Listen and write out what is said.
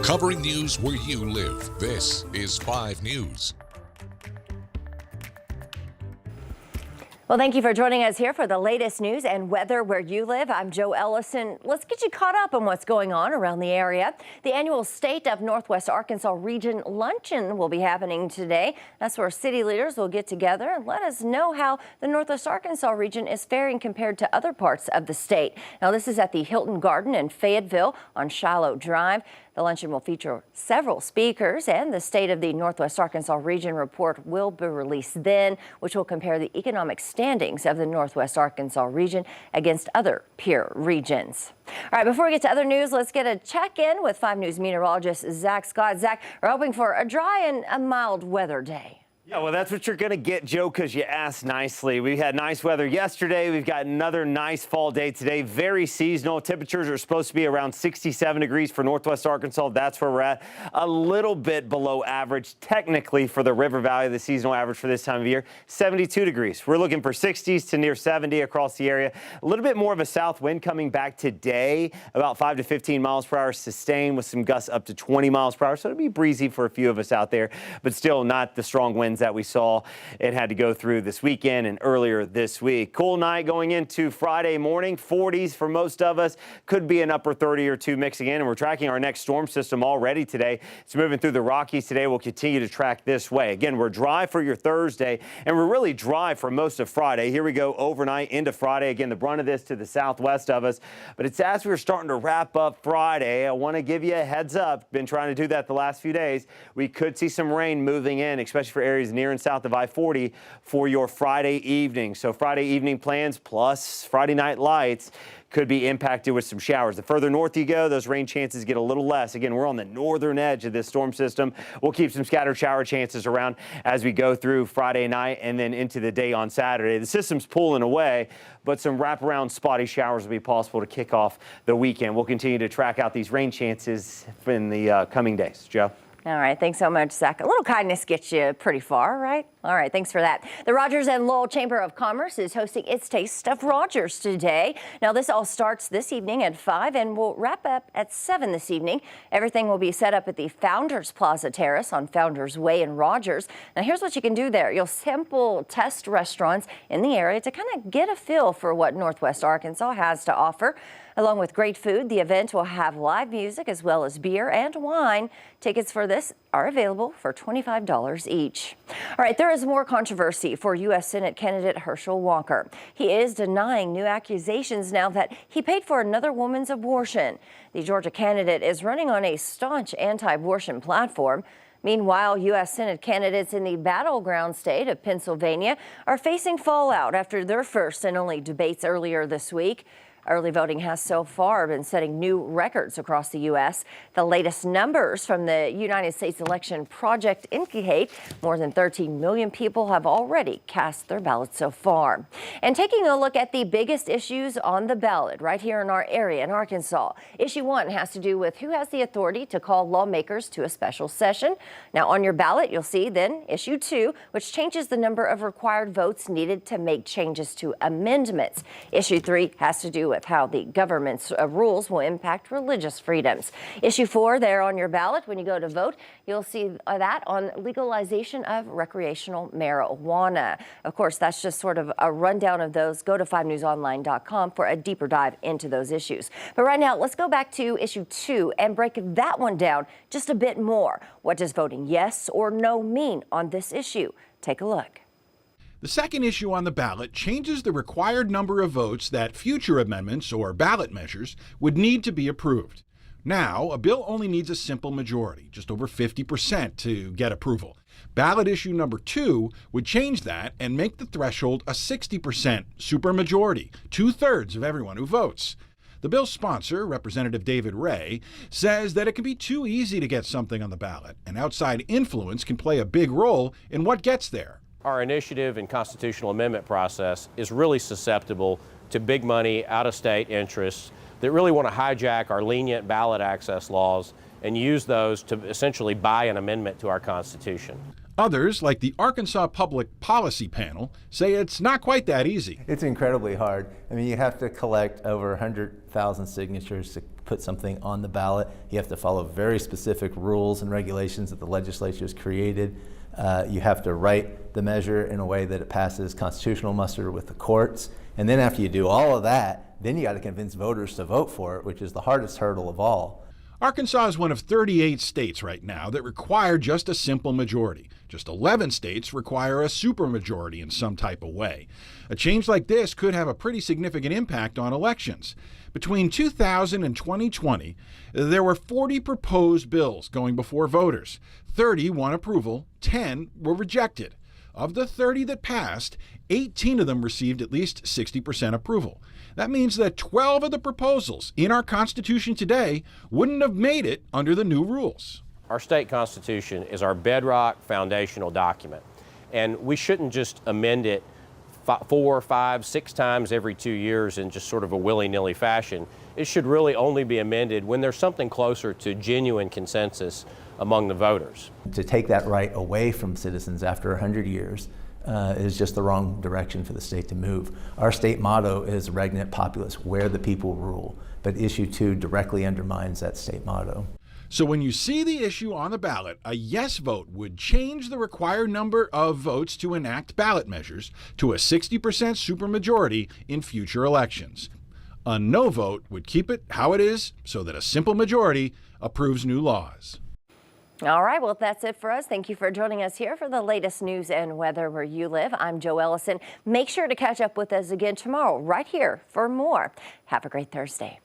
Covering news where you live, this is 5 News. Well, thank you for joining us here for the latest news and weather where you live. I'm Joe Ellison. Let's get you caught up on what's going on around the area. The annual State of Northwest Arkansas Region Luncheon will be happening today. That's where city leaders will get together and let us know how the Northwest Arkansas region is faring compared to other parts of the state. Now, this is at the Hilton Garden in Fayetteville on Shiloh Drive. The luncheon will feature several speakers, and the State of the Northwest Arkansas Region report will be released then, which will compare the economic standings of the Northwest Arkansas region against other peer regions. All right, before we get to other news, let's get a check-in with 5 News meteorologist Zach Scott. Zach, we're hoping for a dry and a mild weather day. Yeah, well, that's what you're going to get, Joe, because you asked nicely. We had nice weather yesterday. We've got another nice fall day today. Very seasonal. Temperatures are supposed to be around 67 degrees for Northwest Arkansas. That's where we're at. A little bit below average, technically, for the River Valley, the seasonal average for this time of year, 72 degrees. We're looking for 60s to near 70 across the area. A little bit more of a south wind coming back today, about 5 to 15 miles per hour sustained with some gusts up to 20 miles per hour. So it'll be breezy for a few of us out there, but still not the strong winds that we saw it had to go through this weekend and earlier this week. Cool night going into Friday morning, 40s for most of us, could be an upper 30 or 2 mixing in, and we're tracking our next storm system already today. It's moving through the Rockies today. We'll continue to track this way. Again, we're dry for your Thursday, and we're really dry for most of Friday. Here we go overnight into Friday. Again, the brunt of this to the southwest of us, but it's as we're starting to wrap up Friday. I want to give you a heads up. Been trying to do that the last few days. We could see some rain moving in, especially for areas near and south of I-40 for your Friday evening. So Friday evening plans plus Friday night lights could be impacted with some showers. The further north you go, those rain chances get a little less. Again, we're on the northern edge of this storm system. We'll keep some scattered shower chances around as we go through Friday night and then into the day on Saturday. The system's pulling away, but some wraparound spotty showers will be possible to kick off the weekend. We'll continue to track out these rain chances in the coming days. Joe? All right, thanks so much, Zach. A little kindness gets you pretty far, right? All right, thanks for that. The Rogers and Lowell Chamber of Commerce is hosting its Taste of Rogers today. Now, this all starts this evening at 5 and will wrap up at 7 this evening. Everything will be set up at the Founders Plaza Terrace on Founders Way in Rogers. Now, here's what you can do there. You'll sample test restaurants in the area to kind of get a feel for what Northwest Arkansas has to offer. Along with great food, the event will have live music as well as beer and wine. Tickets for this are available for $25 each. All right, there is more controversy for U.S. Senate candidate Herschel Walker. He is denying new accusations now that he paid for another woman's abortion. The Georgia candidate is running on a staunch anti-abortion platform. Meanwhile, U.S. Senate candidates in the battleground state of Pennsylvania are facing fallout after their first and only debates earlier this week. Early voting has so far been setting new records across the U.S. The latest numbers from the United States Election Project indicate more than 13 million people have already cast their ballots so far. And taking a look at the biggest issues on the ballot right here in our area in Arkansas. Issue 1 has to do with who has the authority to call lawmakers to a special session. Now, on your ballot, you'll see then Issue 2, which changes the number of required votes needed to make changes to amendments. Issue 3 has to do with how the government's rules will impact religious freedoms. Issue 4 there on your ballot. When you go to vote, you'll see that on legalization of recreational marijuana. Of course, that's just sort of a rundown of those. Go to 5newsonline.com for a deeper dive into those issues. But right now, let's go back to Issue 2 and break that one down just a bit more. What does voting yes or no mean on this issue? Take a look. The second issue on the ballot changes the required number of votes that future amendments or ballot measures would need to be approved. Now, a bill only needs a simple majority, just over 50%, to get approval. Ballot issue number 2 would change that and make the threshold a 60% supermajority, 2/3 of everyone who votes. The bill's sponsor, Representative David Ray, says that it can be too easy to get something on the ballot, and outside influence can play a big role in what gets there. Our initiative and constitutional amendment process is really susceptible to big money, out-of-state interests that really want to hijack our lenient ballot access laws and use those to essentially buy an amendment to our Constitution. Others, like the Arkansas Public Policy Panel, say it's not quite that easy. It's incredibly hard. I mean, you have to collect over 100,000 signatures to put something on the ballot. You have to follow very specific rules and regulations that the legislature has created. You have to write the measure in a way that it passes constitutional muster with the courts. And then after you do all of that, then you got to convince voters to vote for it, which is the hardest hurdle of all. Arkansas is one of 38 states right now that require just a simple majority. Just 11 states require a supermajority in some type of way. A change like this could have a pretty significant impact on elections. Between 2000 and 2020, there were 40 proposed bills going before voters. 30 won approval, 10 were rejected. Of the 30 that passed, 18 of them received at least 60% approval. That means that 12 of the proposals in our Constitution today wouldn't have made it under the new rules. Our state Constitution is our bedrock foundational document, and we shouldn't just amend it 4, 5, 6 times every 2 years in just sort of a willy-nilly fashion. It should really only be amended when there's something closer to genuine consensus among the voters. To take that right away from citizens after 100 years is just the wrong direction for the state to move. Our state motto is Regnat Populus, where the people rule, but Issue 2 directly undermines that state motto. So when you see the issue on the ballot, a yes vote would change the required number of votes to enact ballot measures to a 60% supermajority in future elections. A no vote would keep it how it is so that a simple majority approves new laws. All right, well, that's it for us. Thank you for joining us here for the latest news and weather where you live. I'm Jo Ellison. Make sure to catch up with us again tomorrow right here for more. Have a great Thursday.